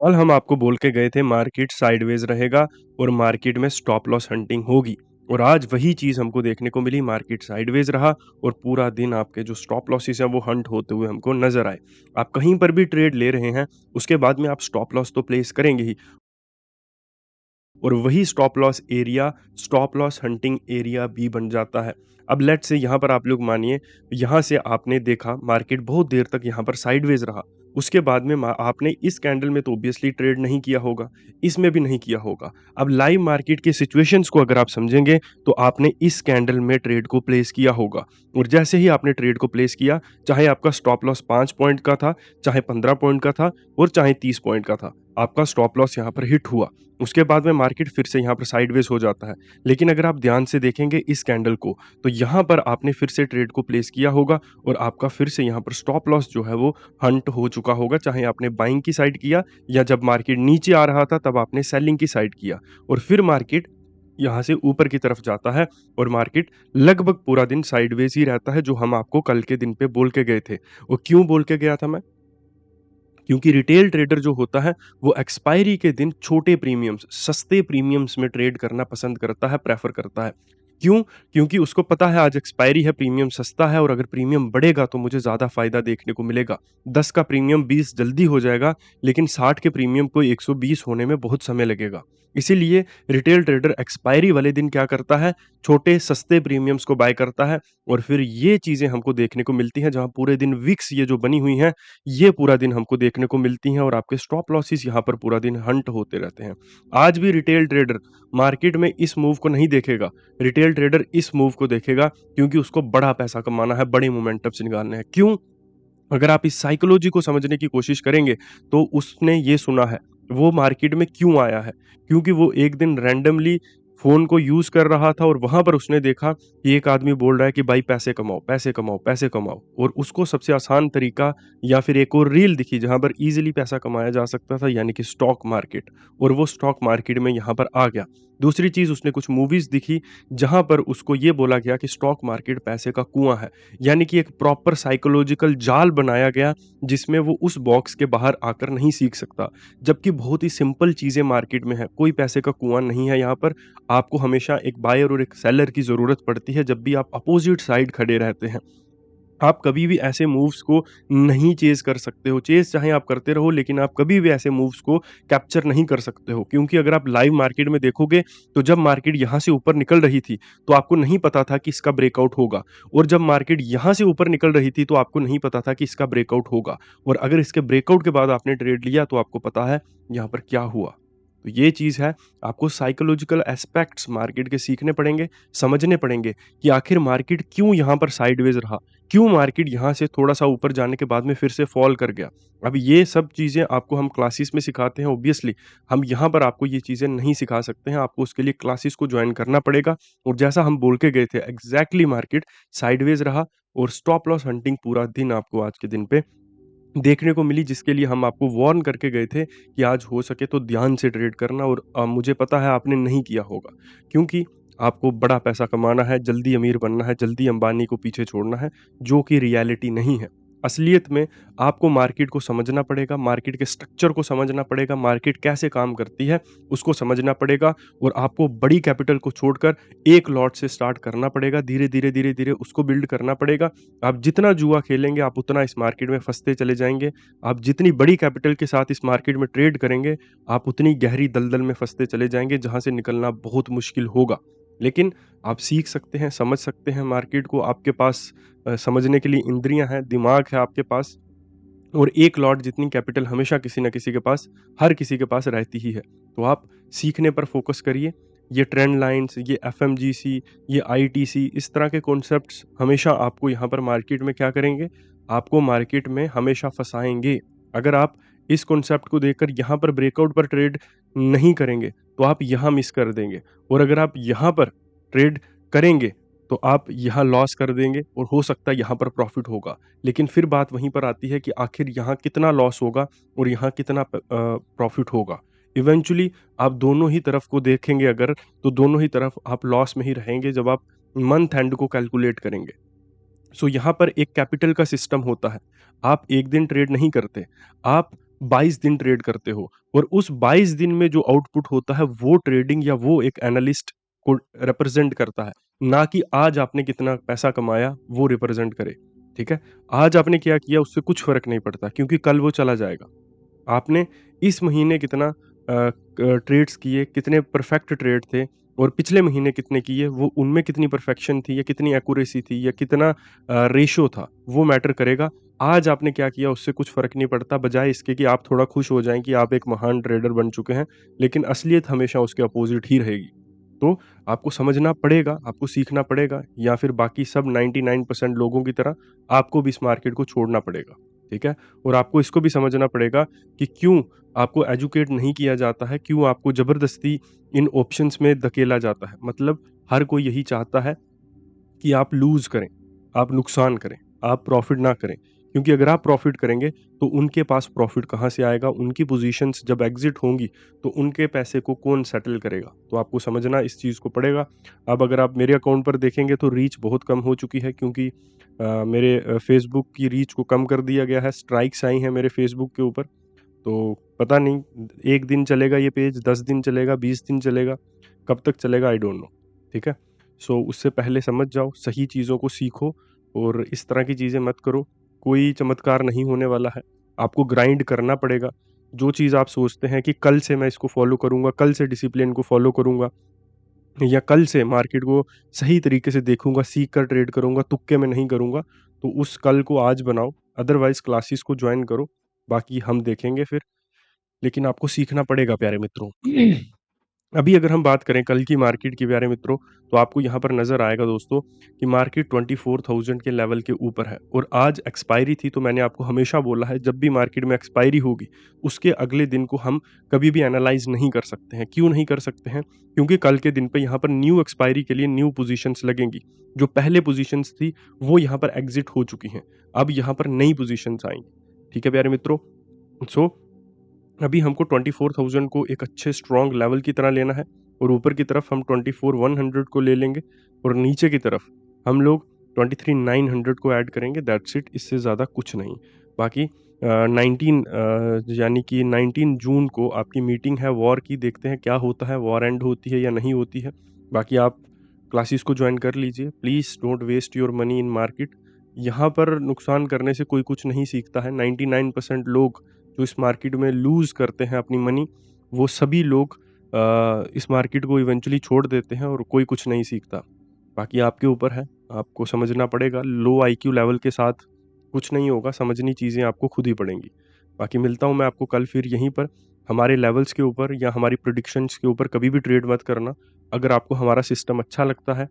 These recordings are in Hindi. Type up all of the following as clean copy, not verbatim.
कल हम आपको बोल के गए थे मार्केट साइडवेज रहेगा और मार्केट में स्टॉप लॉस हंटिंग होगी और आज वही चीज हमको देखने को मिली। मार्केट साइडवेज रहा और पूरा दिन आपके जो स्टॉप लॉसेस हैं वो हंट होते हुए हमको नजर आए। आप कहीं पर भी ट्रेड ले रहे हैं, उसके बाद में आप स्टॉप लॉस तो प्लेस करेंगे ही और वही स्टॉप लॉस हंटिंग एरिया भी बन जाता है। अब लेट्स से यहाँ पर आप लोग मानिए, यहाँ से आपने देखा मार्केट बहुत देर तक यहाँ पर साइडवेज रहा। उसके बाद में आपने इस कैंडल में तो ऑब्वियसली ट्रेड नहीं किया होगा, इसमें भी नहीं किया होगा। अब लाइव मार्केट के सिचुएशंस को अगर आप समझेंगे तो आपने इस कैंडल में ट्रेड को प्लेस किया होगा और जैसे ही आपने ट्रेड को प्लेस किया, चाहे आपका स्टॉप लॉस 5 पॉइंट का था, चाहे 15 पॉइंट का था और चाहे 30 पॉइंट का था, आपका स्टॉप लॉस यहाँ पर हिट हुआ। उसके बाद में मार्केट फिर से यहाँ पर साइडवेज हो जाता है। लेकिन अगर आप ध्यान से देखेंगे इस कैंडल को, तो यहाँ पर आपने फिर से ट्रेड को प्लेस किया होगा और आपका फिर से यहाँ पर स्टॉप लॉस जो है वो हंट हो चुका होगा। चाहे आपने बाइंग की साइड किया या जब मार्केट नीचे आ रहा था तब आपने सेलिंग की साइड किया और फिर मार्केट यहाँ से ऊपर की तरफ जाता है और मार्केट लगभग पूरा दिन साइडवेज ही रहता है, जो हम आपको कल के दिन पे बोल के गए थे। और क्यों बोल के गया था मैं? क्योंकि रिटेल ट्रेडर जो होता है वो एक्सपायरी के दिन छोटे प्रीमियम्स, सस्ते प्रीमियम्स में ट्रेड करना पसंद करता है, प्रेफर करता है। क्यों? क्योंकि उसको पता है आज एक्सपायरी है, प्रीमियम सस्ता है और अगर प्रीमियम बढ़ेगा तो मुझे ज़्यादा फ़ायदा देखने को मिलेगा। 10 का प्रीमियम 20 जल्दी हो जाएगा, लेकिन 60 के प्रीमियम को 120 होने में बहुत समय लगेगा। इसीलिए रिटेल ट्रेडर एक्सपायरी वाले दिन क्या करता है, छोटे सस्ते प्रीमियम्स को बाय करता है और फिर ये चीज़ें हमको देखने को मिलती हैं जहाँ पूरे दिन विक्स ये जो बनी हुई हैं, ये पूरा दिन हमको देखने को मिलती हैं और आपके स्टॉप लॉसेस यहाँ पर पूरा दिन हंट होते रहते हैं। आज भी रिटेल ट्रेडर मार्केट में इस मूव को नहीं देखेगा, रिटेल ट्रेडर इस मूव को देखेगा क्योंकि उसको बड़ा पैसा कमाना है, बड़े मोमेंटम्स निकालने हैं। क्यों? अगर आप इस साइकोलॉजी को समझने की कोशिश करेंगे, तो उसने ये सुना है, वो मार्केट में क्यों आया है? क्योंकि वो एक दिन रैंडमली फ़ोन को यूज़ कर रहा था और वहाँ पर उसने देखा कि एक आदमी बोल रहा है कि भाई पैसे कमाओ, पैसे कमाओ, पैसे कमाओ और उसको सबसे आसान तरीका या फिर एक और रील दिखी जहाँ पर ईज़िली पैसा कमाया जा सकता था, यानी कि स्टॉक मार्केट, और वो स्टॉक मार्केट में यहाँ पर आ गया। दूसरी चीज़, उसने कुछ मूवीज़ दिखी जहाँ पर उसको ये बोला गया कि स्टॉक मार्केट पैसे का कुआँ है। यानी कि एक प्रॉपर साइकोलॉजिकल जाल बनाया गया जिसमें वो उस बॉक्स के बाहर आकर नहीं सीख सकता। जबकि बहुत ही सिंपल चीज़ें मार्केट में है, कोई पैसे का कुआँ नहीं है यहाँ पर। आपको हमेशा एक बायर और एक सेलर की ज़रूरत पड़ती है जब भी आप अपोज़िट साइड खड़े रहते हैं। आप कभी भी ऐसे मूव्स को नहीं चेज़ कर सकते हो। चेज़ चाहे आप करते रहो, लेकिन आप कभी भी ऐसे मूव्स को कैप्चर नहीं कर सकते हो। क्योंकि अगर आप लाइव मार्केट में देखोगे, तो जब मार्केट यहाँ से ऊपर निकल रही थी, तो आपको नहीं पता था कि इसका ब्रेकआउट होगा और जब मार्केट यहाँ से ऊपर निकल रही थी, तो आपको नहीं पता था कि इसका ब्रेकआउट होगा और अगर इसके ब्रेकआउट के बाद आपने ट्रेड लिया, तो आपको पता है यहाँ पर क्या हुआ। तो ये चीज़ है, आपको साइकोलॉजिकल एस्पेक्ट्स मार्केट के सीखने पड़ेंगे, समझने पड़ेंगे कि आखिर मार्केट क्यों यहाँ पर साइडवेज़ रहा? क्यों मार्केट यहाँ से थोड़ा-सा ऊपर जाने के बाद में फिर से फ़ॉल कर गया? अब ये सब चीज़ें आपको हम क्लासेस में सिखाते हैं ऑब्वियसली, हम यहाँ पर आपको ये चीज़ें नहीं सिखा सकते हैं, आपको उसके लिए क्लासेस को जॉइन करना पड़ेगा और जैसा हम बोल के गए थे एग्ज़ैक्टली मार्केट साइडवेज़ रहा और स्टॉप लॉस हंटिंग पूरा दिन आपको आज के दिन पे देखने को मिली, जिसके लिए हम आपको वार्न करके गए थे कि आज हो सके तो ध्यान से ट्रेड करना और मुझे पता है आपने नहीं किया होगा। क्योंकि आपको बड़ा पैसा कमाना है, जल्दी अमीर बनना है, जल्दी अंबानी को पीछे छोड़ना है, जो कि रियलिटी नहीं है। असलियत में आपको मार्केट को समझना पड़ेगा, मार्केट के स्ट्रक्चर को समझना पड़ेगा, मार्केट कैसे काम करती है, उसको समझना पड़ेगा और आपको बड़ी कैपिटल को छोड़कर एक लॉट से स्टार्ट करना पड़ेगा। धीरे-धीरे, धीरे-धीरे उसको बिल्ड करना पड़ेगा। आप जितना जुआ खेलेंगे, आप उतना इस मार्केट में फँसते चले जाएँगे। आप जितनी बड़ी कैपिटल के साथ इस मार्केट में ट्रेड करेंगे, आप उतनी गहरी दलदल में फँसते चले जाएँगे, जहाँ से निकलना बहुत मुश्किल होगा। लेकिन आप सीख सकते हैं, समझ सकते हैं मार्केट को, आपके पास समझने के लिए इंद्रियाँ हैं, दिमाग है आपके पास और एक लॉट जितनी कैपिटल हमेशा किसी न किसी के पास, हर किसी के पास रहती ही है। तो आप सीखने पर फ़ोकस करिए। ये ट्रेंड लाइन्स, ये एफएमजीसी, ये आईटीसी, इस तरह के कॉन्सेप्ट्स हमेशा आपको यहाँ पर मार्केट में क्या करेंगे, आपको मार्केट में हमेशा फँसाएँगे। अगर आप इस कॉन्सेप्ट को देखकर यहाँ पर ब्रेकआउट पर ट्रेड नहीं करेंगे, तो आप यहाँ मिस कर देंगे और अगर आप यहाँ पर ट्रेड करेंगे, तो आप यहाँ लॉस कर देंगे और हो सकता है यहाँ पर प्रॉफ़िट होगा। लेकिन फिर बात वहीं पर आती है कि आखिर यहाँ कितना लॉस होगा और यहाँ कितना प्रॉफ़िट होगा। इवेंचुअली आप दोनों ही तरफ को देखेंगे अगर, तो दोनों ही तरफ आप लॉस में ही रहेंगे जब आप मंथ एंड को कैलकुलेट करेंगे। सो यहाँ पर एक कैपिटल का सिस्टम होता है। आप एक दिन ट्रेड नहीं करते, आप 22 दिन ट्रेड करते हो और उस 22 दिन में जो आउटपुट होता है वो ट्रेडिंग या वो एक एनालिस्ट को रिप्रेजेंट करता है, ना कि आज आपने कितना पैसा कमाया वो रिप्रेजेंट करे, ठीक है? आज आपने क्या किया उससे कुछ फ़र्क नहीं पड़ता क्योंकि कल वो चला जाएगा। आपने इस महीने कितना ट्रेड्स किए, कितने परफेक्ट ट्रेड थे और पिछले महीने कितने किए, वो उनमें कितनी परफेक्शन थी या कितनी एक्यूरेसी थी या कितना रेशियो था, वो मैटर करेगा। आज आपने क्या किया उससे कुछ फ़र्क नहीं पड़ता, बजाए इसके कि आप थोड़ा खुश हो जाएँ कि आप एक महान ट्रेडर बन चुके हैं, लेकिन असलियत हमेशा उसके अपोज़िट ही रहेगी। तो आपको समझना पड़ेगा, आपको सीखना पड़ेगा या फिर बाकी सब 99% लोगों की तरह आपको भी इस मार्केट को छोड़ना पड़ेगा, ठीक है? और आपको इसको भी समझना पड़ेगा कि क्यों आपको एजुकेट नहीं किया जाता है, क्यों आपको ज़बरदस्ती इन ऑप्शंस में धकेला जाता है। मतलब हर कोई यही चाहता है कि आप लूज़ करें, आप नुकसान करें, आप प्रॉफ़िट ना करें। क्योंकि अगर आप प्रॉफ़िट करेंगे, तो उनके पास प्रॉफ़िट कहाँ से आएगा? उनकी पोज़ीशंस जब एग्ज़िट होंगी, तो उनके पैसे को कौन सेटल करेगा? तो आपको समझना इस चीज़ को पड़ेगा। अब अगर आप मेरे अकाउंट पर देखेंगे तो रीच बहुत कम हो चुकी है क्योंकि मेरे फ़ेसबुक की रीच को कम कर दिया गया है, स्ट्राइक्स आई हैं मेरे फ़ेसबुक के ऊपर। तो पता नहीं 1 दिन चलेगा ये पेज, 10 दिन चलेगा, 20 दिन चलेगा, कब तक चलेगा आई डोंट नो, ठीक है? सो उससे पहले समझ जाओ, सही चीज़ों को सीखो और इस तरह की चीज़ें मत करो। कोई चमत्कार नहीं होने वाला है, आपको ग्राइंड करना पड़ेगा। जो चीज़ आप सोचते हैं कि कल से मैं इसको फ़ॉलो करूँगा, कल से डिसिप्लिन को फ़ॉलो करूँगा या कल से मार्केट को सही तरीके से देखूँगा, सीख कर ट्रेड करूँगा, तुक्के में नहीं करूँगा, तो उस कल को आज बनाओ, अदरवाइज़ क्लासेस को जॉइन करो, बाकी हम देखेंगे फिर। लेकिन आपको सीखना पड़ेगा प्यारे मित्रों। अभी अगर हम बात करें कल की मार्केट की प्यारे मित्रों, तो आपको यहाँ पर नज़र आएगा दोस्तों कि मार्केट 24,000 के लेवल के ऊपर है और आज एक्सपायरी थी तो मैंने आपको हमेशा बोला है जब भी मार्केट में एक्सपायरी होगी, उसके अगले दिन को हम कभी भी एनालाइज़ नहीं कर सकते हैं। क्यों नहीं कर सकते हैं? क्योंकि कल के दिन पे यहाँ पर न्यू एक्सपायरी के लिए न्यू पोज़ीशंस लगेंगी। जो पहले पोज़ीशंस थी, वो यहाँ पर एग्ज़िट हो चुकी हैं। अब यहाँ पर नई पोज़ीशंस आएँगी। ठीक है प्यारे मित्रों? सो अभी हमको 24,000 को एक अच्छे स्ट्रॉन्ग लेवल की तरह लेना है और ऊपर की तरफ हम 24,100 को ले लेंगे और नीचे की तरफ हम लोग 23,900 को ऐड करेंगे दैट्स इट इससे ज़्यादा कुछ नहीं। बाकी 19 यानी कि 19 जून को आपकी मीटिंग है वॉर की देखते हैं क्या होता है, वॉर एंड होती है या नहीं होती है। बाकी आप क्लासेस को जॉइन कर लीजिए। Please don't waste your money in market. यहाँ पर नुकसान करने से कोई कुछ नहीं सीखता है। 99% लोग जो इस मार्केट में लूज़ करते हैं अपनी मनी, वो सभी लोग इस मार्केट को इवेंचुअली छोड़ देते हैं और कोई कुछ नहीं सीखता। बाकी आपके ऊपर है, आपको समझना पड़ेगा, लो आईक्यू लेवल के साथ कुछ नहीं होगा, समझनी चीज़ें आपको खुद ही पड़ेंगी। बाकी मिलता हूँ मैं आपको कल फिर यहीं पर, हमारे लेवल्स के ऊपर या हमारी प्रेडिक्शंस के ऊपर कभी भी ट्रेड मत करना। अगर आपको हमारा सिस्टम अच्छा लगता है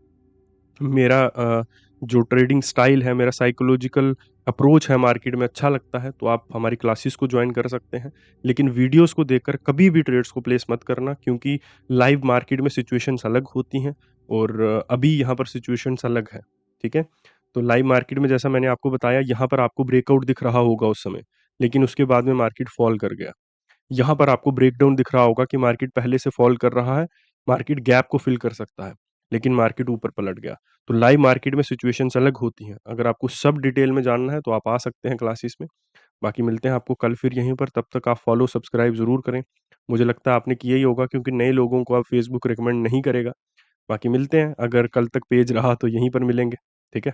मेरा जो ट्रेडिंग स्टाइल है, मेरा साइकोलॉजिकल अप्रोच है मार्केट में अच्छा लगता है, तो आप हमारी क्लासेस को जॉइन कर सकते हैं। लेकिन वीडियोज़ को देखकर कभी भी ट्रेड्स को प्लेस मत करना क्योंकि लाइव मार्केट में सिचुएशंस अलग होती हैं और अभी यहाँ पर सिचुएशंस अलग है, ठीक है? तो लाइव मार्केट में जैसा मैंने आपको बताया, यहाँ पर आपको ब्रेकआउट दिख रहा होगा उस समय, लेकिन उसके बाद में मार्केट फॉल कर गया। यहाँ पर आपको ब्रेकडाउन दिख रहा होगा कि मार्केट पहले से फॉल कर रहा है, मार्केट गैप को फिल कर सकता है, लेकिन मार्केट ऊपर पलट गया। तो लाइव मार्केट में सिचुएशंस अलग होती हैं। अगर आपको सब डिटेल में जानना है तो आप आ सकते हैं क्लासेस में। बाकी मिलते हैं आपको कल फिर यहीं पर, तब तक आप फॉलो सब्सक्राइब ज़रूर करें। मुझे लगता है आपने किया ही होगा क्योंकि नए लोगों को अब फेसबुक रिकमेंड नहीं करेगा। बाकी मिलते हैं, अगर कल तक पेज रहा तो यहीं पर मिलेंगे, ठीक है?